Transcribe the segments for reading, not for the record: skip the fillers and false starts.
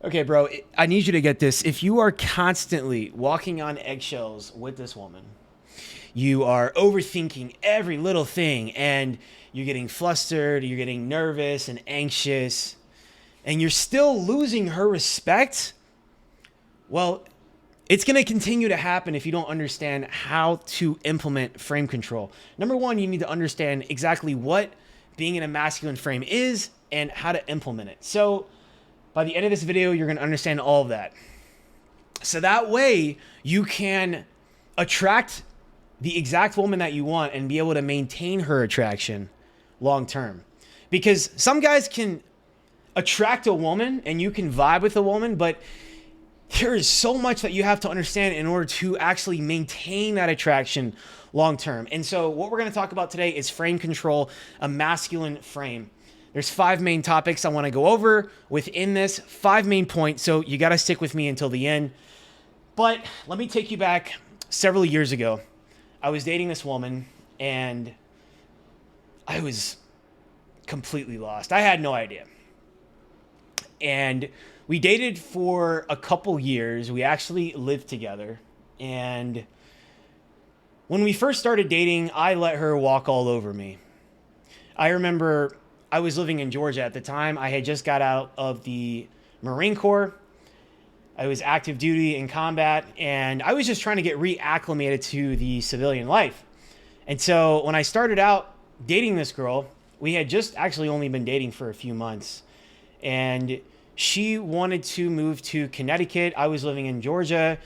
Okay, bro, I need you to get this. If you are constantly walking on eggshells with this woman, you are overthinking every little thing and you're getting flustered, you're getting nervous and anxious, and you're still losing her respect, well, it's going to continue to happen if you don't understand how to implement frame control. Number one, you need to understand exactly what being in a masculine frame is and how to implement it. So, by the end of this video, you're going to understand all of that. So that way you can attract the exact woman that you want and be able to maintain her attraction long term. Because some guys can attract a woman and you can vibe with a woman, but there is so much that you have to understand in order to actually maintain that attraction long term. And so what we're going to talk about today is frame control, a masculine frame. There's 5 main topics I want to go over within this, 5 main points, so you got to stick with me until the end. But let me take you back several years ago. I was dating this woman, and I was completely lost. I had no idea. And we dated for a couple years. We actually lived together. And when we first started dating, I let her walk all over me. I remember I was living in Georgia at the time. I had just got out of the Marine Corps. I was active duty in combat, and I was just trying to get reacclimated to the civilian life. And so when I started out dating this girl, we had just actually only been dating for a few months. And she wanted to move to Connecticut. I was living in Georgia,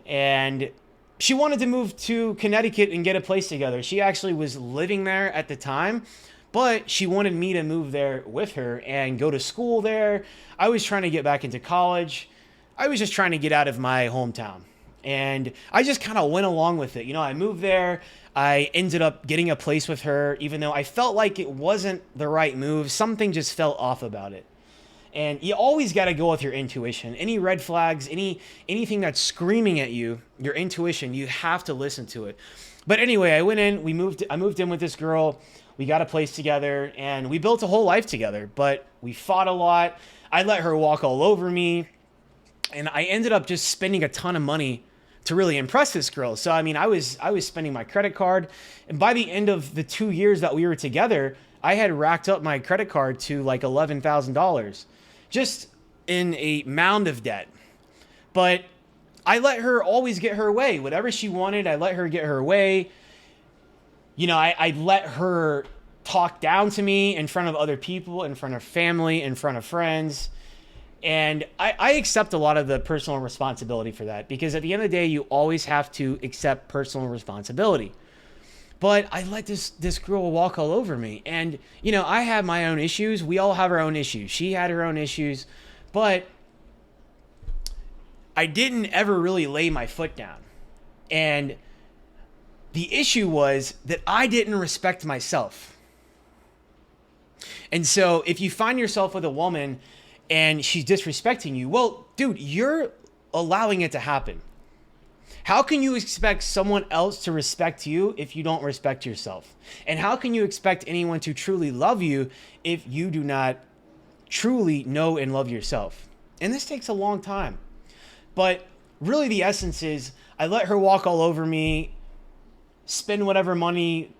and she wanted to move to Connecticut and get a place together. She actually was living there at the time, but she wanted me to move there with her and go to school there. I was trying to get back into college. I was just trying to get out of my hometown. And I just kind of went along with it. You know, I moved there. I ended up getting a place with her, even though I felt like it wasn't the right move. Something just felt off about it. And you always got to go with your intuition. Any red flags, anything that's screaming at you, your intuition, you have to listen to it. But anyway, I went in, I moved in with this girl. We got a place together and we built a whole life together, but we fought a lot. I let her walk all over me, and I ended up just spending a ton of money to really impress this girl. So, I mean, I was spending my credit card, and by the end of the 2 years that we were together, I had racked up my credit card to like $11,000 just in a mound of debt. But I let her always get her way. Whatever she wanted, I let her get her way. You know, I let her talk down to me in front of other people, in front of family, in front of friends. And I accept a lot of the personal responsibility for that, because at the end of the day, you always have to accept personal responsibility. But I let this girl walk all over me. And, you know, I have my own issues. We all have our own issues. She had her own issues. But I didn't ever really lay my foot down. And the issue was that I didn't respect myself. And so if you find yourself with a woman and she's disrespecting you, well, dude, you're allowing it to happen. How can you expect someone else to respect you if you don't respect yourself? And how can you expect anyone to truly love you if you do not truly know and love yourself? And this takes a long time. But really the essence is I let her walk all over me, spend whatever money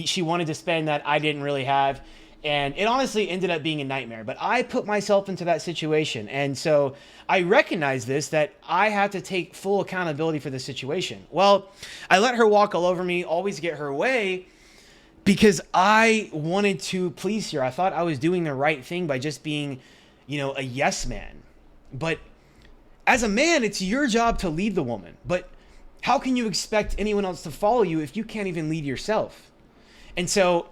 she wanted to spend that I didn't really have. And it honestly ended up being a nightmare, but I put myself into that situation. And so I recognize this, that I have to take full accountability for the situation. Well, I let her walk all over me, always get her way, because I wanted to please her. I thought I was doing the right thing by just being, you know, a yes man. But as a man, it's your job to lead the woman. But how can you expect anyone else to follow you if you can't even lead yourself? And so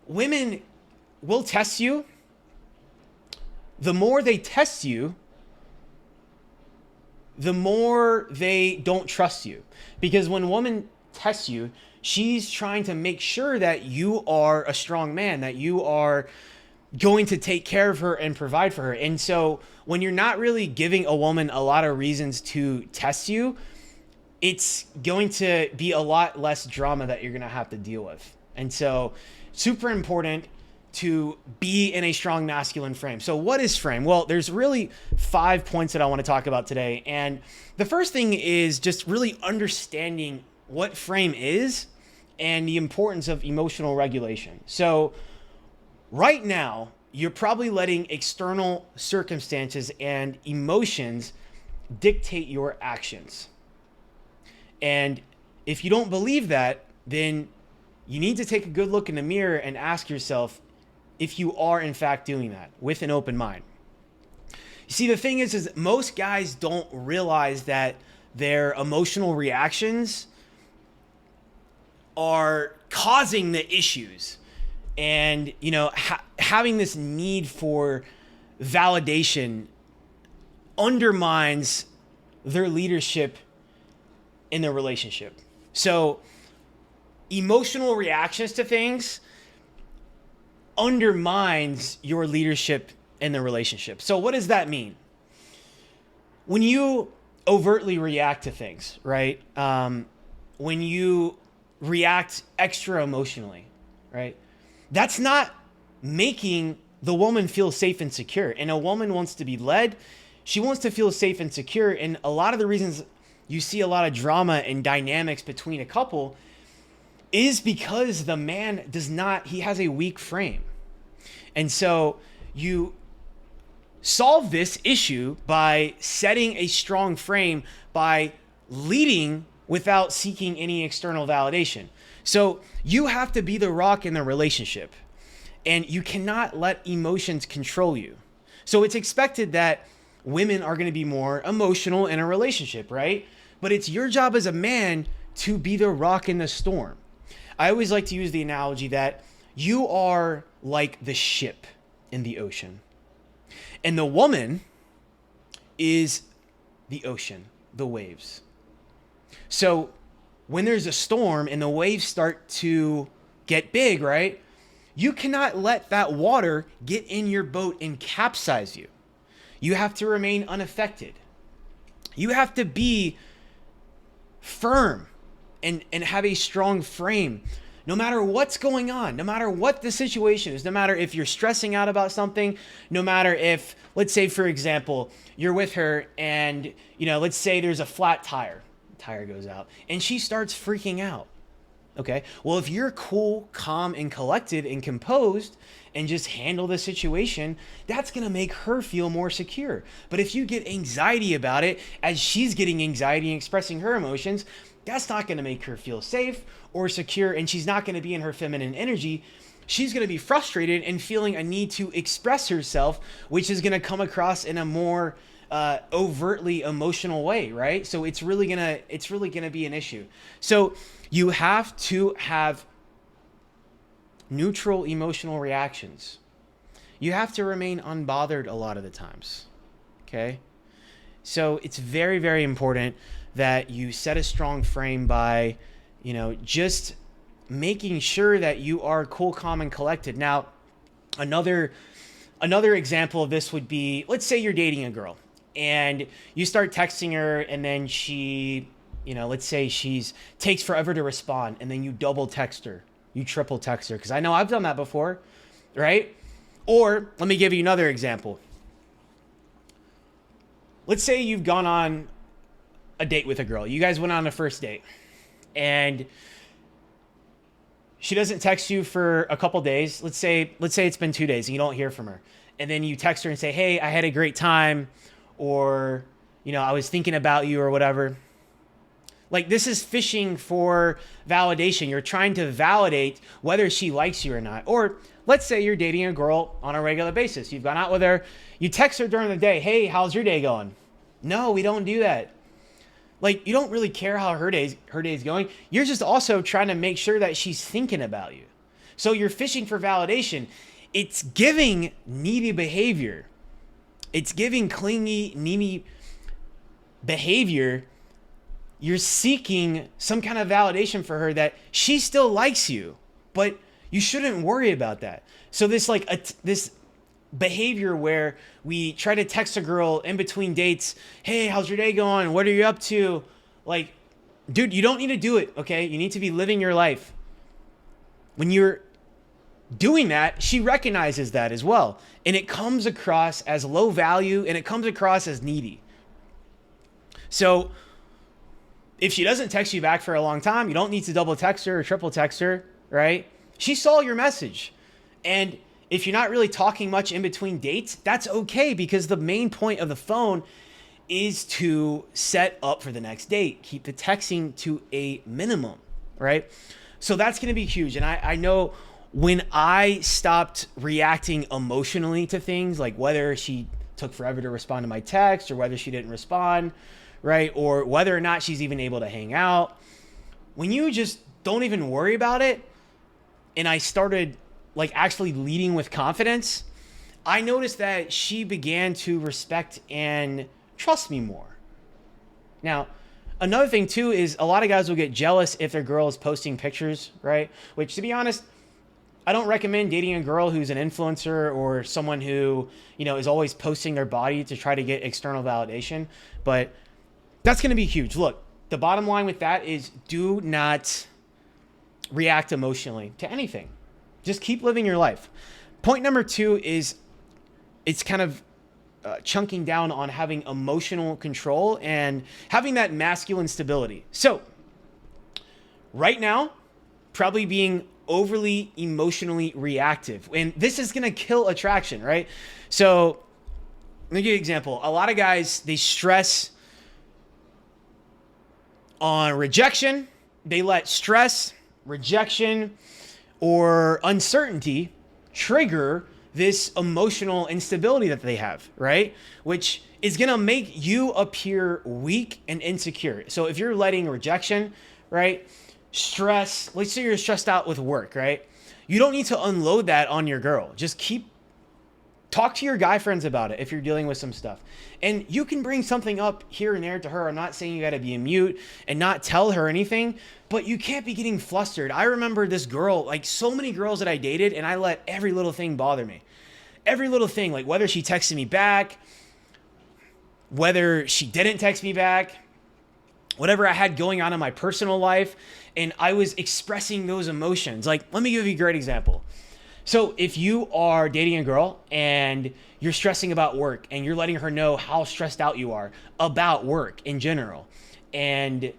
women will test you. The more they test you, the more they don't trust you. Because when a woman tests you, she's trying to make sure that you are a strong man, that you are going to take care of her and provide for her. And so when you're not really giving a woman a lot of reasons to test you, it's going to be a lot less drama that you're going to have to deal with. And so super important to be in a strong masculine frame. So what is frame? Well, there's really 5 points that I want to talk about today. And the first thing is just really understanding what frame is and the importance of emotional regulation. So right now, you're probably letting external circumstances and emotions dictate your actions. And if you don't believe that, then you need to take a good look in the mirror and ask yourself if you are in fact doing that with an open mind. You see, the thing is most guys don't realize that their emotional reactions are causing the issues. And, having this need for validation undermines their leadership in the relationship. So emotional reactions to things undermines your leadership in the relationship. So what does that mean? When you overtly react to things, right? When you react extra emotionally, right? That's not making the woman feel safe and secure. And a woman wants to be led. She wants to feel safe and secure. And a lot of the reasons you see a lot of drama and dynamics between a couple is because the man he has a weak frame. And so you solve this issue by setting a strong frame, by leading without seeking any external validation. So you have to be the rock in the relationship, and you cannot let emotions control you. So it's expected that women are going to be more emotional in a relationship, right? But it's your job as a man to be the rock in the storm. I always like to use the analogy that you are like the ship in the ocean, and the woman is the ocean, the waves. So when there's a storm and the waves start to get big, right? You cannot let that water get in your boat and capsize you. You have to remain unaffected. You have to be firm and have a strong frame. No matter what's going on, no matter what the situation is, no matter if you're stressing out about something, no matter if, let's say, for example, you're with her and, let's say there's a flat tire. Tire goes out and she starts freaking out. Okay. Well, if you're cool, calm, and collected and composed and just handle the situation, that's going to make her feel more secure. But if you get anxiety about it as she's getting anxiety and expressing her emotions, that's not going to make her feel safe or secure, and she's not going to be in her feminine energy. She's going to be frustrated and feeling a need to express herself, which is going to come across in a more overtly emotional way, right? So it's really gonna be an issue. So you have to have neutral emotional reactions. You have to remain unbothered a lot of the times. Okay? So it's very, very important that you set a strong frame by, just making sure that you are cool, calm, and collected. Now, another example of this would be, let's say you're dating a girl and you start texting her and then she, let's say takes forever to respond, and then you double text her, you triple text her. Cause I know I've done that before, right? Or let me give you another example. Let's say you've gone on a date with a girl. You guys went on a first date and she doesn't text you for a couple days. Let's say it's been 2 days and you don't hear from her. And then you text her and say, hey, I had a great time, or, I was thinking about you, or whatever. Like, this is fishing for validation. You're trying to validate whether she likes you or not. Or let's say you're dating a girl on a regular basis. You've gone out with her. You text her during the day. Hey, how's your day going? No, we don't do that. Like, you don't really care how her day's going. You're just also trying to make sure that she's thinking about you. So you're fishing for validation. It's giving needy behavior. It's giving clingy, needy behavior. You're seeking some kind of validation for her that she still likes you, but you shouldn't worry about that. So this this behavior where we try to text a girl in between dates, hey, how's your day going? What are you up to? Like, dude, you don't need to do it, okay? You need to be living your life. When you're doing that, she recognizes that as well. And it comes across as low value and it comes across as needy. So if she doesn't text you back for a long time, you don't need to double text her or triple text her, right? She saw your message. And if you're not really talking much in between dates, that's okay, because the main point of the phone is to set up for the next date. Keep the texting to a minimum, right? So that's going to be huge. And I know when I stopped reacting emotionally to things, like whether she took forever to respond to my text or whether she didn't respond, right? Or whether or not she's even able to hang out. When you just don't even worry about it, and I started like actually leading with confidence, I noticed that she began to respect and trust me more. Now, another thing too is a lot of guys will get jealous if their girl is posting pictures, right? Which, to be honest, I don't recommend dating a girl who's an influencer or someone who, you know, is always posting their body to try to get external validation. But that's going to be huge. Look, the bottom line with that is do not react emotionally to anything. Just keep living your life. Point number 2 is it's kind of chunking down on having emotional control and having that masculine stability. So right now, probably being overly emotionally reactive. And this is going to kill attraction, right? So let me give you an example. A lot of guys, they stress on rejection. They let stress, rejection, or uncertainty trigger this emotional instability that they have, right? Which is going to make you appear weak and insecure. So if you're letting rejection, right, stress, let's say you're stressed out with work, right? You don't need to unload that on your girl. Just talk to your guy friends about it if you're dealing with some stuff. And you can bring something up here and there to her. I'm not saying you got to be a mute and not tell her anything, but you can't be getting flustered. I remember this girl, like so many girls that I dated, and I let every little thing bother me. Every little thing, like whether she texted me back, whether she didn't text me back, whatever I had going on in my personal life, and I was expressing those emotions. Like, let me give you a great example. So if you are dating a girl and you're stressing about work and you're letting her know how stressed out you are about work in general and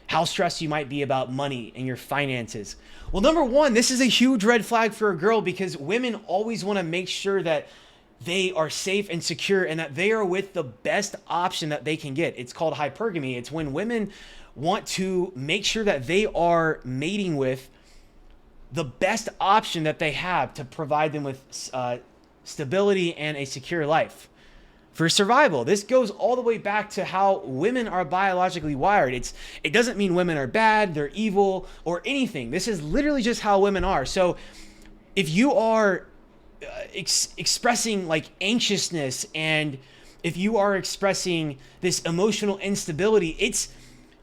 how stressed you might be about money and your finances. Well, number 1, this is a huge red flag for a girl, because women always want to make sure that they are safe and secure and that they are with the best option that they can get. It's called hypergamy. It's when women want to make sure that they are mating with the best option that they have to provide them with stability and a secure life for survival. This goes all the way back to how women are biologically wired. It doesn't mean women are bad, they're evil, or anything. This is literally just how women are. So if you are expressing like anxiousness, and if you are expressing this emotional instability,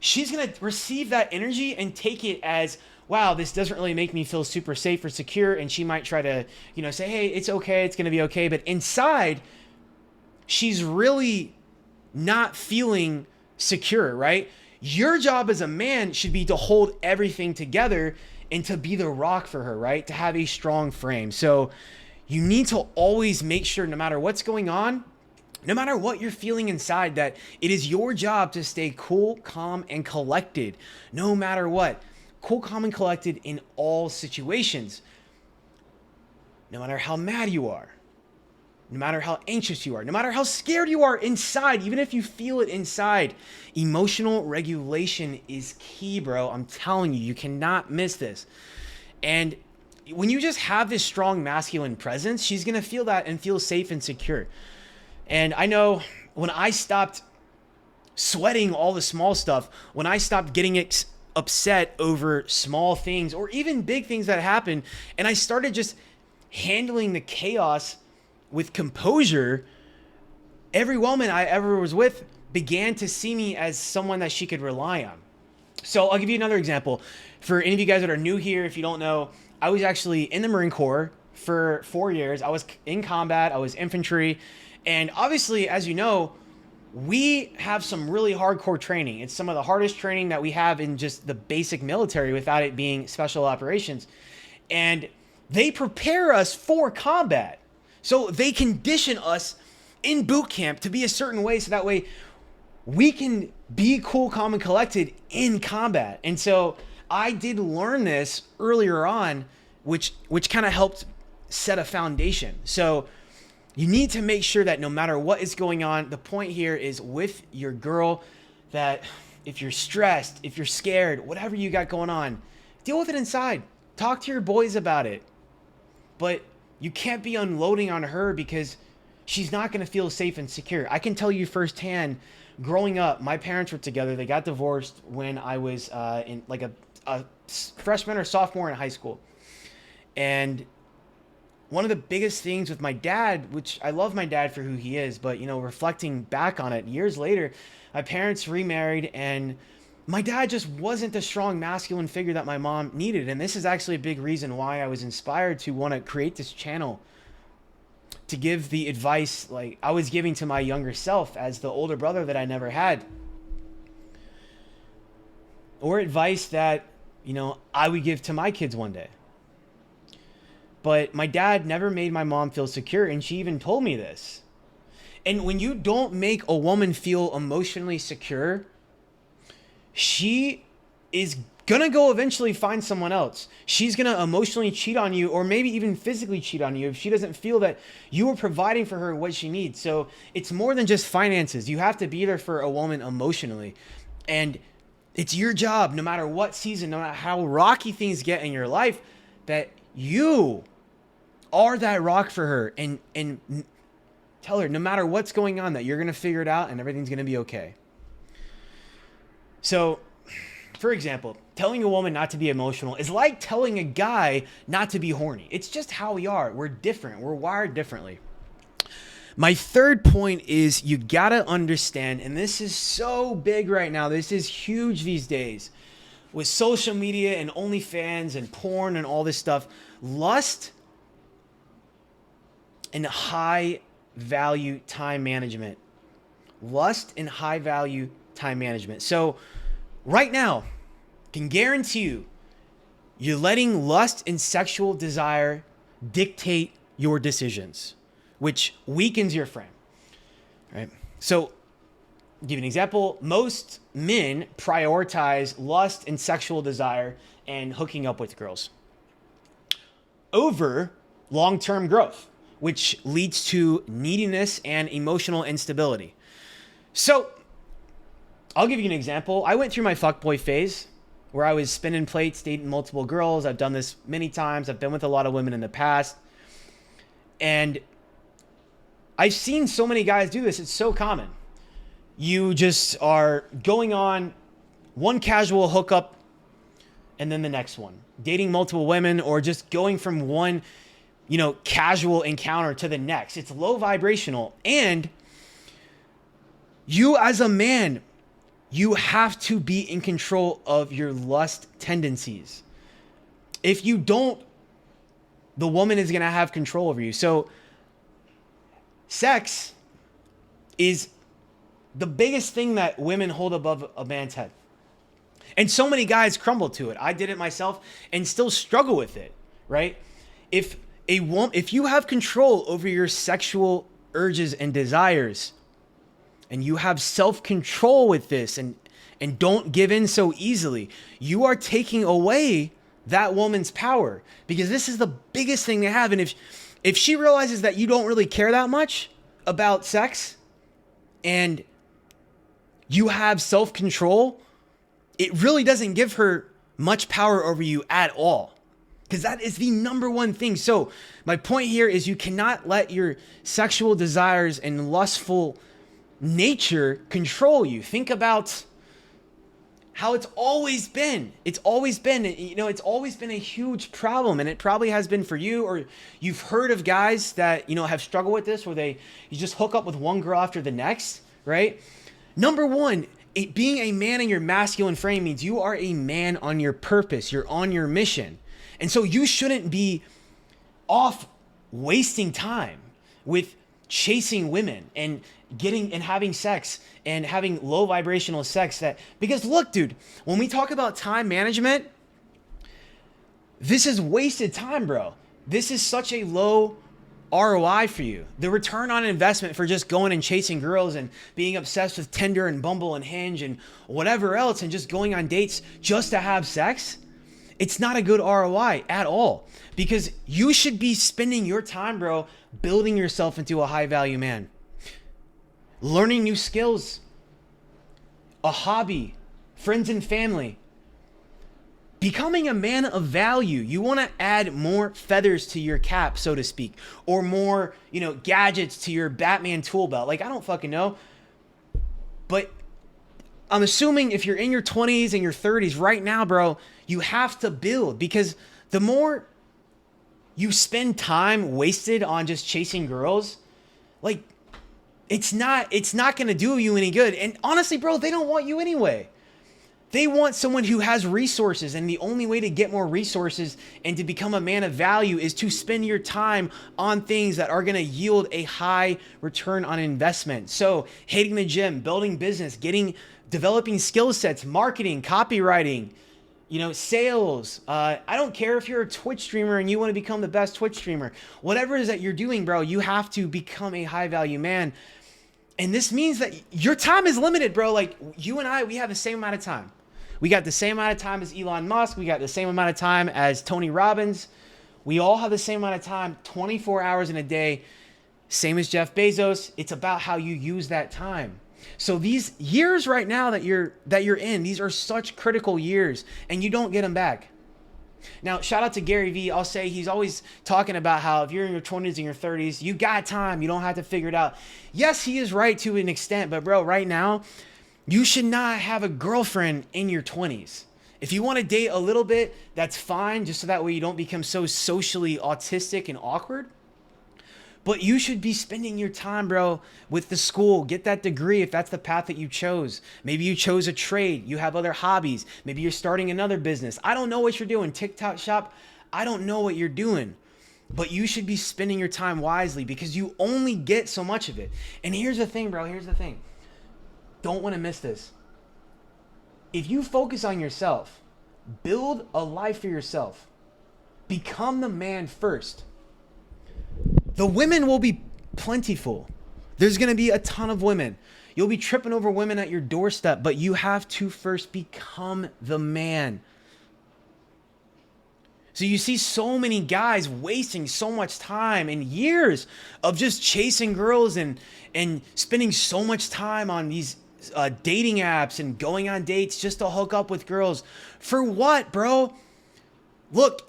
she's going to receive that energy and take it as, wow, this doesn't really make me feel super safe or secure. And she might try to, say, hey, it's okay, it's going to be okay. But inside, she's really not feeling secure, right? Your job as a man should be to hold everything together and to be the rock for her, right? To have a strong frame. So you need to always make sure, no matter what's going on, no matter what you're feeling inside, that it is your job to stay cool, calm, and collected, no matter what. Cool, calm, and collected in all situations. No matter how mad you are, no matter how anxious you are, no matter how scared you are inside, even if you feel it inside, emotional regulation is key, bro. I'm telling you, you cannot miss this. And when you just have this strong masculine presence, she's going to feel that and feel safe and secure. And I know when I stopped sweating all the small stuff, when I stopped getting upset over small things or even big things that happen, and I started just handling the chaos with composure, every woman I ever was with began to see me as someone that she could rely on. So I'll give you another example. For any of you guys that are new here, if you don't know, I was actually in the Marine Corps for 4 years. I was in combat, I was infantry, and obviously, as you know, we have some really hardcore training. It's some of the hardest training that we have in just the basic military without it being special operations. And They prepare us for combat. So they condition us in boot camp to be a certain way, so that way we can be cool, calm, and collected in combat. And so I did learn this earlier on, which kind of helped set a foundation. So you need to make sure that no matter what is going on, the point here is with your girl, that if you're stressed, if you're scared, whatever you got going on, deal with it inside. Talk to your boys about it. But you can't be unloading on her because she's not going to feel safe and secure. I can tell you firsthand, growing up, my parents were together. They got divorced when I was in like a freshman or sophomore in high school. And one of the biggest things with my dad, which I love my dad for who he is, but, you know, reflecting back on it years later, my parents remarried and my dad just wasn't the strong masculine figure that my mom needed. And this is actually a big reason why I was inspired to want to create this channel, to give the advice like I was giving to my younger self as the older brother that I never had, or advice that, you know, I would give to my kids one day. But my dad never made my mom feel secure, and she even told me this. And when you don't make a woman feel emotionally secure, she is gonna go eventually find someone else. She's gonna emotionally cheat on you, or maybe even physically cheat on you, if she doesn't feel that you are providing for her what she needs. So it's more than just finances. You have to be there for a woman emotionally. And it's your job, no matter what season, no matter how rocky things get in your life, that you are that rock for her, and tell her no matter what's going on that you're gonna figure it out and everything's gonna be okay. So, for example, telling a woman not to be emotional is like telling a guy not to be horny. It's just how we are. We're different. We're wired differently. My third point is you gotta understand, and this is so big right now, this is huge these days, with social media and OnlyFans and porn and all this stuff, lust and high value time management. Lust and high value time management. So right now, can guarantee you, you're letting lust and sexual desire dictate your decisions, which weakens your frame, right? So, I'll give you an example. Most men prioritize lust and sexual desire and hooking up with girls over long-term growth, which leads to neediness and emotional instability. So, I'll give you an example. I went through my fuckboy phase where I was spinning plates, dating multiple girls. I've done this many times. I've been with a lot of women in the past. And I've seen so many guys do this. It's so common. You just are going on one casual hookup and then the next one. Dating multiple women, or just going from one, you know, casual encounter to the next. It's low vibrational. And you as a man, you have to be in control of your lust tendencies. If you don't, the woman is going to have control over you. So sex is the biggest thing that women hold above a man's head. And so many guys crumble to it. I did it myself and still struggle with it, right? If you have control over your sexual urges and desires, and you have self-control with this, and don't give in so easily, you are taking away that woman's power, because this is the biggest thing they have. And if she realizes that you don't really care that much about sex and you have self-control, it really doesn't give her much power over you at all, because that is the number one thing. So my point here is you cannot let your sexual desires and lustful nature control you. Think about how it's always been. It's always been, you know, it's always been a huge problem, and it probably has been for you, or you've heard of guys that, you know, have struggled with this, where you just hook up with one girl after the next, right? Number one, being a man in your masculine frame means you are a man on your purpose. You're on your mission. And so you shouldn't be off wasting time with chasing women and having sex and having low vibrational sex. Because look, dude, when we talk about time management, this is wasted time, bro. This is such a low ROI for you. The return on investment for just going and chasing girls and being obsessed with Tinder and Bumble and Hinge and whatever else and just going on dates just to have sex, it's not a good ROI at all, because you should be spending your time, bro, building yourself into a high value man, learning new skills, a hobby, friends and family, becoming a man of value. You want to add more feathers to your cap, so to speak, or more, gadgets to your Batman tool belt. Like, I don't fucking know. But I'm assuming if you're in your 20s and your 30s right now, bro, you have to build, because the more you spend time wasted on just chasing girls, like, it's not going to do you any good. And honestly, bro, they don't want you anyway. They want someone who has resources, and the only way to get more resources and to become a man of value is to spend your time on things that are going to yield a high return on investment. So hitting the gym, building business, developing skill sets, marketing, copywriting, sales. I don't care if you're a Twitch streamer and you want to become the best Twitch streamer. Whatever it is that you're doing, bro, you have to become a high value man. And this means that your time is limited, bro. Like, you and I, we have the same amount of time. We got the same amount of time as Elon Musk. We got the same amount of time as Tony Robbins. We all have the same amount of time, 24 hours in a day, same as Jeff Bezos. It's about how you use that time. So these years right now that you're in, these are such critical years, and you don't get them back. Now, shout out to Gary Vee. I'll say he's always talking about how if you're in your 20s and your 30s, you got time. You don't have to figure it out. Yes, he is right to an extent, but bro, right now, you should not have a girlfriend in your 20s. If you want to date a little bit, that's fine, just so that way you don't become so socially autistic and awkward. But you should be spending your time, bro, with the school. Get that degree if that's the path that you chose. Maybe you chose a trade. You have other hobbies. Maybe you're starting another business. I don't know what you're doing. TikTok shop. I don't know what you're doing. But you should be spending your time wisely, because you only get so much of it. And here's the thing, bro. Here's the thing. Don't want to miss this. If you focus on yourself, build a life for yourself, become the man first, the women will be plentiful. There's going to be a ton of women. You'll be tripping over women at your doorstep, but you have to first become the man. So you see so many guys wasting so much time and years of just chasing girls and spending so much time on these dating apps and going on dates just to hook up with girls. For what, bro? Look,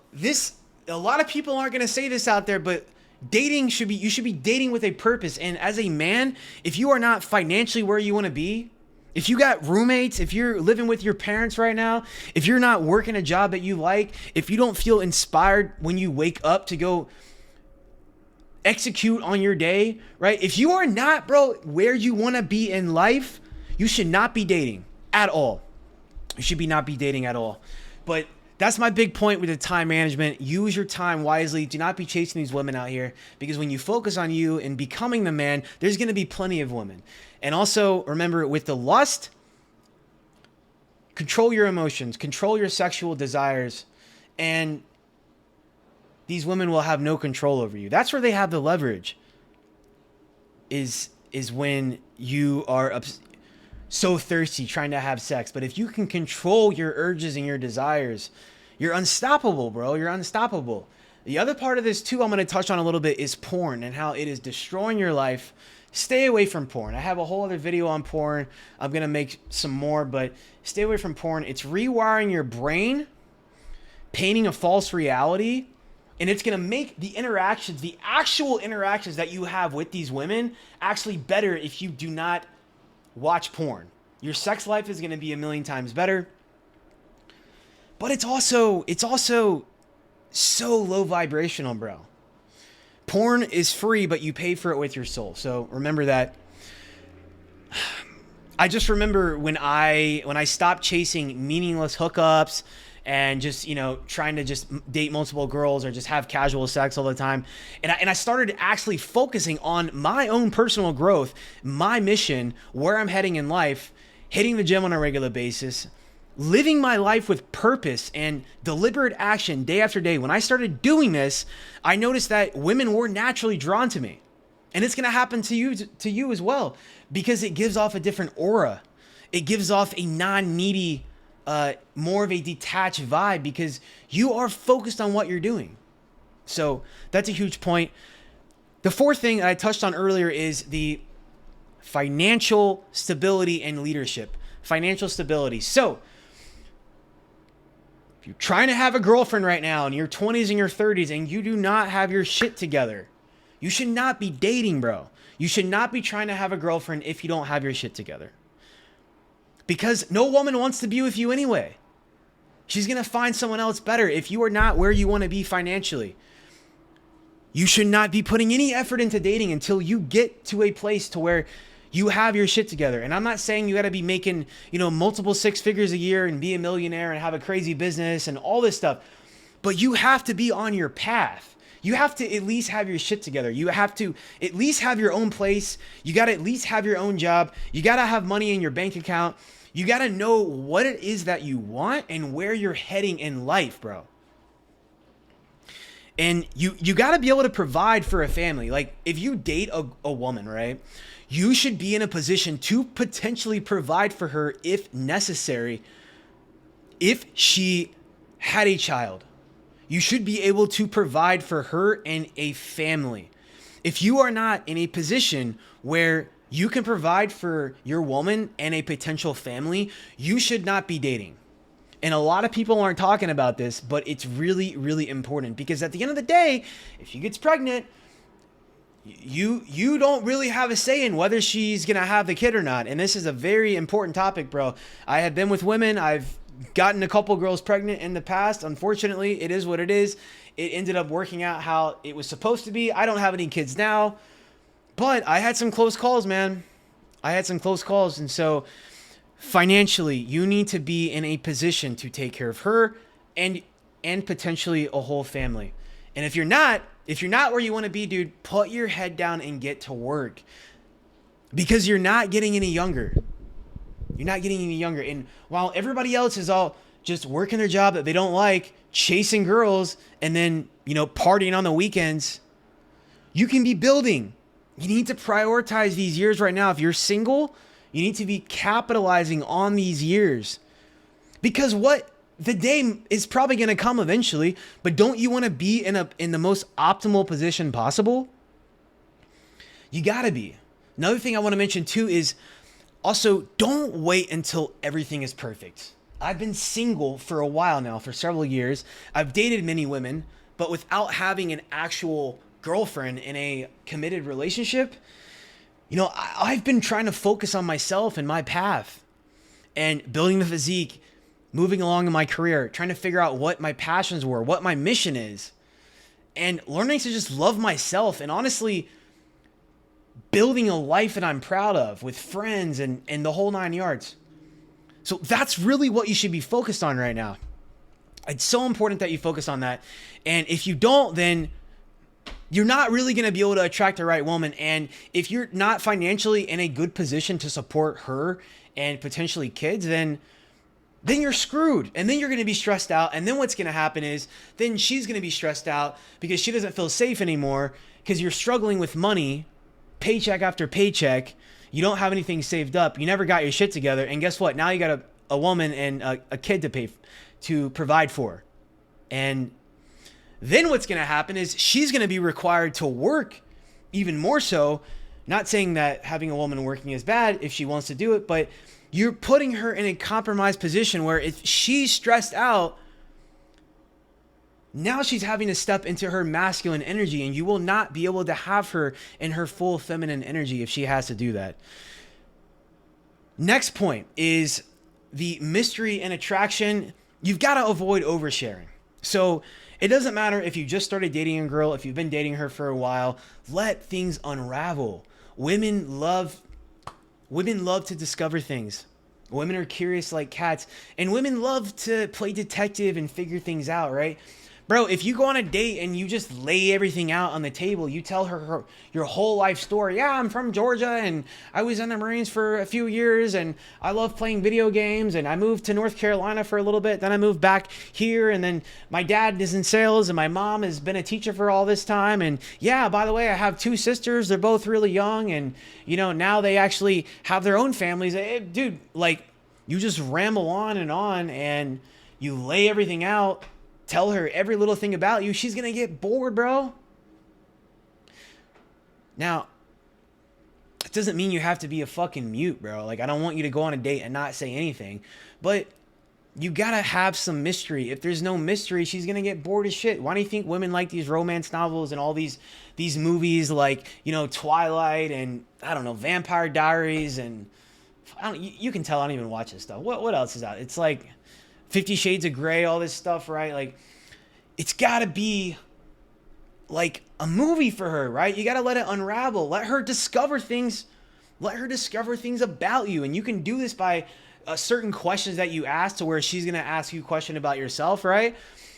a lot of people aren't going to say this out there, but you should be dating with a purpose. And as a man, if you are not financially where you want to be, if you got roommates, if you're living with your parents right now, if you're not working a job that you like, if you don't feel inspired when you wake up to go execute on your day, right? If you are not, bro, where you want to be in life, you should not be dating at all. You should not be dating at all. But that's my big point with the time management. Use your time wisely. Do not be chasing these women out here, because when you focus on you and becoming the man, there's going to be plenty of women. And also remember, with the lust, control your emotions, control your sexual desires, and these women will have no control over you. That's where they have the leverage, is when you are so thirsty trying to have sex. But if you can control your urges and your desires, you're unstoppable, bro. You're unstoppable. The other part of this too, I'm going to touch on a little bit, is porn and how it is destroying your life. Stay away from porn. I have a whole other video on porn. I'm going to make some more, but stay away from porn. It's rewiring your brain, painting a false reality, and it's going to make the interactions, the actual interactions that you have with these women, actually better if you do not watch porn. Your sex life is going to be a million times better. But it's also so low vibrational, bro. Porn is free, but you pay for it with your soul. So remember that. I just remember when I stopped chasing meaningless hookups and just, trying to just date multiple girls or just have casual sex all the time. And I started actually focusing on my own personal growth, my mission, where I'm heading in life, hitting the gym on a regular basis, living my life with purpose and deliberate action day after day, when I started doing this, I noticed that women were naturally drawn to me. And it's going to happen to you as well, because it gives off a different aura. It gives off a non-needy, more of a detached vibe, because you are focused on what you're doing. So that's a huge point. The fourth thing I touched on earlier is the financial stability and leadership. Financial stability. So if you're trying to have a girlfriend right now in your 20s and your 30s and you do not have your shit together, you should not be dating, bro. You should not be trying to have a girlfriend if you don't have your shit together. Because no woman wants to be with you anyway. She's going to find someone else better if you are not where you want to be financially. You should not be putting any effort into dating until you get to a place to where you have your shit together. And I'm not saying you got to be making, multiple six figures a year and be a millionaire and have a crazy business and all this stuff. But you have to be on your path. You have to at least have your shit together. You have to at least have your own place. You got to at least have your own job. You got to have money in your bank account. You got to know what it is that you want and where you're heading in life, bro. And you got to be able to provide for a family. Like, if you date a woman, right, you should be in a position to potentially provide for her if necessary. If she had a child, you should be able to provide for her and a family. If you are not in a position where you can provide for your woman and a potential family, you should not be dating. And a lot of people aren't talking about this, but it's really, really important, because at the end of the day, if she gets pregnant, you don't really have a say in whether she's going to have the kid or not. And this is a very important topic, bro. I have been with women. I've gotten a couple girls pregnant in the past. Unfortunately, it is what it is. It ended up working out how it was supposed to be. I don't have any kids now, but I had some close calls, man. I had some close calls. And so financially, you need to be in a position to take care of her and potentially a whole family. And if you're not where you want to be, dude, put your head down and get to work, because you're not getting any younger. You're not getting any younger. And while everybody else is all just working their job that they don't like, chasing girls, and then, partying on the weekends, you can be building. You need to prioritize these years right now. If you're single, you need to be capitalizing on these years, because the day is probably going to come eventually, but don't you want to be in the most optimal position possible? You got to be. Another thing I want to mention too is also, don't wait until everything is perfect. I've been single for a while now, for several years. I've dated many women, but without having an actual girlfriend in a committed relationship, I've been trying to focus on myself and my path and building the physique, moving along in my career, trying to figure out what my passions were, what my mission is, and learning to just love myself, and honestly building a life that I'm proud of with friends and the whole 9 yards. So that's really what you should be focused on right now. It's so important that you focus on that. And if you don't, then you're not really going to be able to attract the right woman. And if you're not financially in a good position to support her and potentially kids, then you're screwed. And then you're going to be stressed out. And then what's going to happen is then she's going to be stressed out because she doesn't feel safe anymore, because you're struggling with money, paycheck after paycheck. You don't have anything saved up. You never got your shit together. And guess what? Now you got a woman and a kid to provide for. And then what's going to happen is she's going to be required to work even more so. Not saying that having a woman working is bad if she wants to do it, but you're putting her in a compromised position where if she's stressed out, now she's having to step into her masculine energy, and you will not be able to have her in her full feminine energy if she has to do that. Next point is the mystery and attraction. You've got to avoid oversharing. So it doesn't matter if you just started dating a girl, if you've been dating her for a while, let things unravel. Women love to discover things. Women are curious like cats, and women love to play detective and figure things out, right? Bro, if you go on a date and you just lay everything out on the table, you tell her your whole life story. Yeah, I'm from Georgia and I was in the Marines for a few years and I love playing video games and I moved to North Carolina for a little bit. Then I moved back here and then my dad is in sales and my mom has been a teacher for all this time. And yeah, by the way, I have 2 sisters. They're both really young and, you know, now they actually have their own families. Dude, like, you just ramble on and you lay everything out. Tell her every little thing about you. She's going to get bored, bro. Now, it doesn't mean you have to be a fucking mute, bro. Like, I don't want you to go on a date and not say anything. But you got to have some mystery. If there's no mystery, she's going to get bored as shit. Why do you think women like these romance novels and all these movies like, you know, Twilight and, I don't know, Vampire Diaries and... you can tell I don't even watch this stuff. What else is out? It's like 50 Shades of Grey, all this stuff, right? Like, it's got to be like a movie for her, right? You got to let it unravel. Let her discover things. Let her discover things about you. And you can do this by certain questions that you ask to where she's going to ask you a question about yourself, right?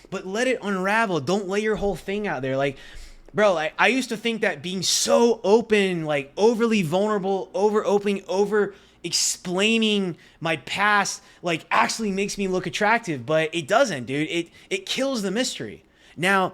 But let it unravel. Don't lay your whole thing out there. Like, bro, I used to think that being so open, like overly vulnerable, over explaining my past, like actually makes me look attractive, but it doesn't, dude. It kills the mystery. Now,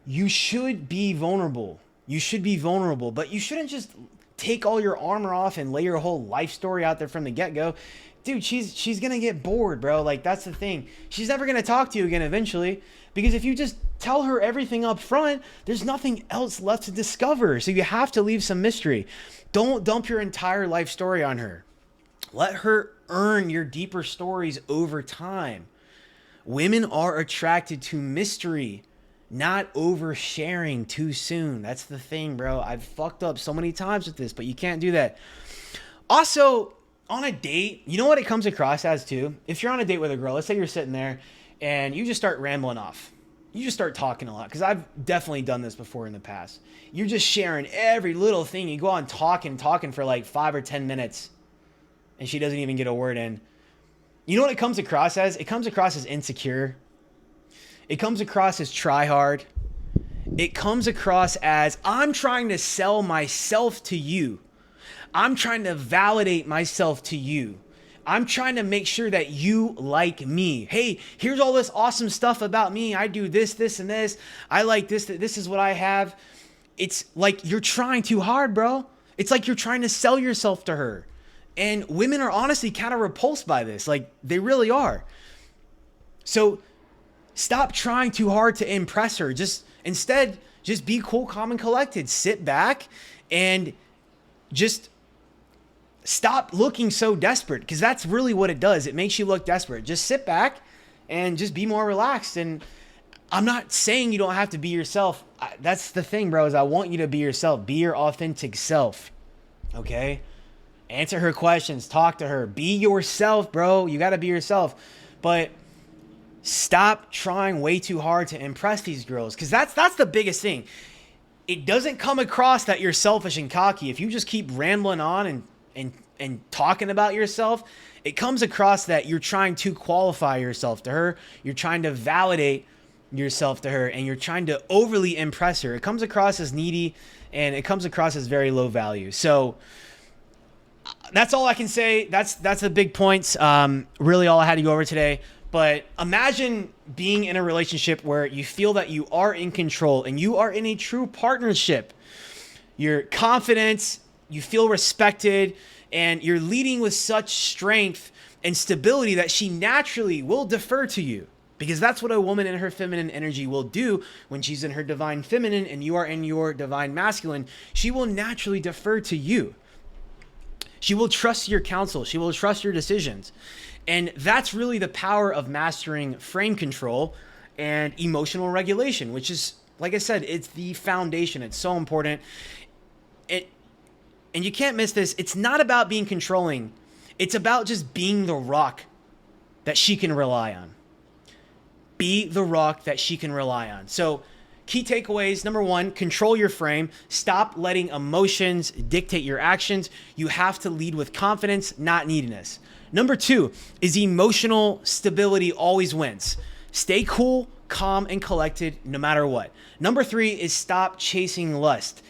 you should be vulnerable. You should be vulnerable, but you shouldn't just take all your armor off and lay your whole life story out there from the get-go. Dude, she's gonna get bored, bro. Like, that's the thing. She's never gonna talk to you again eventually, because if you just tell her everything up front, there's nothing else left to discover. So you have to leave some mystery. Don't dump your entire life story on her. Let her earn your deeper stories over time. Women are attracted to mystery, not oversharing too soon. That's the thing, bro. I've fucked up so many times with this, but you can't do that. Also, on a date, you know what it comes across as too? If you're on a date with a girl, let's say you're sitting there and you just start rambling off. You just start talking a lot, because I've definitely done this before in the past. You're just sharing every little thing. You go on talking for like 5 or 10 minutes, and she doesn't even get a word in. You know what it comes across as? It comes across as insecure. It comes across as try hard. It comes across as, I'm trying to sell myself to you. I'm trying to validate myself to you. I'm trying to make sure that you like me. Hey, here's all this awesome stuff about me. I do this, this, and this. I like this. This is what I have. It's like you're trying too hard, bro. It's like you're trying to sell yourself to her. And women are honestly kind of repulsed by this. Like, they really are. So stop trying too hard to impress her. Instead, just be cool, calm, and collected. Sit back and just stop looking so desperate, because that's really what it does. It makes you look desperate. Just sit back and just be more relaxed. And I'm not saying you don't have to be yourself. That's the thing, bro, is I want you to be yourself. Be your authentic self. Okay? Answer her questions. Talk to her. Be yourself, bro. You got to be yourself. But stop trying way too hard to impress these girls, because that's the biggest thing. It doesn't come across that you're selfish and cocky. If you just keep rambling on and talking about yourself, it comes across that you're trying to qualify yourself to her. You're trying to validate yourself to her, and you're trying to overly impress her. It comes across as needy, and it comes across as very low value. So that's all I can say. That's the big points. Really all I had to go over today. But imagine being in a relationship where you feel that you are in control and you are in a true partnership. You're confident, you feel respected, and you're leading with such strength and stability that she naturally will defer to you. Because that's what a woman in her feminine energy will do when she's in her divine feminine and you are in your divine masculine. She will naturally defer to you. She will trust your counsel. She will trust your decisions. And that's really the power of mastering frame control and emotional regulation, which is, like I said, it's the foundation. It's so important. And you can't miss this. It's not about being controlling. It's about just being the rock that she can rely on. Be the rock that she can rely on. So key takeaways. Number 1, control your frame. Stop letting emotions dictate your actions. You have to lead with confidence, not neediness. Number 2 is emotional stability always wins. Stay cool, calm and collected no matter what. Number 3 is stop chasing lust.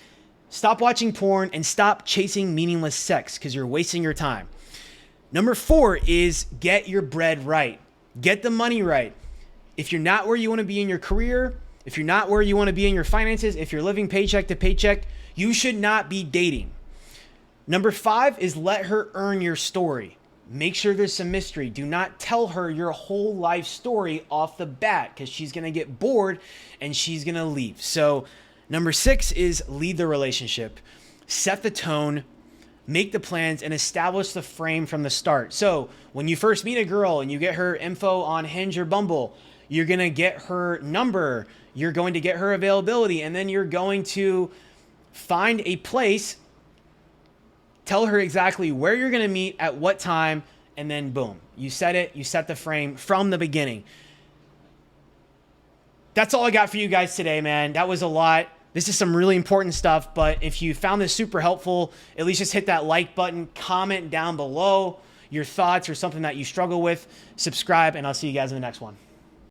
Stop watching porn and stop chasing meaningless sex because you're wasting your time. Number 4 is get your bread right. Get the money right. If you're not where you want to be in your career, if you're not where you want to be in your finances, if you're living paycheck to paycheck, you should not be dating. Number 5 is let her earn your story. Make sure there's some mystery. Do not tell her your whole life story off the bat because she's going to get bored and she's going to leave. So number 6 is lead the relationship. Set the tone, make the plans, and establish the frame from the start. So when you first meet a girl and you get her info on Hinge or Bumble, you're going to get her number, you're going to get her availability, and then you're going to find a place, tell her exactly where you're going to meet, at what time, and then boom, you set it, you set the frame from the beginning. That's all I got for you guys today, man. That was a lot. This is some really important stuff, but if you found this super helpful, at least just hit that like button, comment down below your thoughts or something that you struggle with, subscribe, and I'll see you guys in the next one.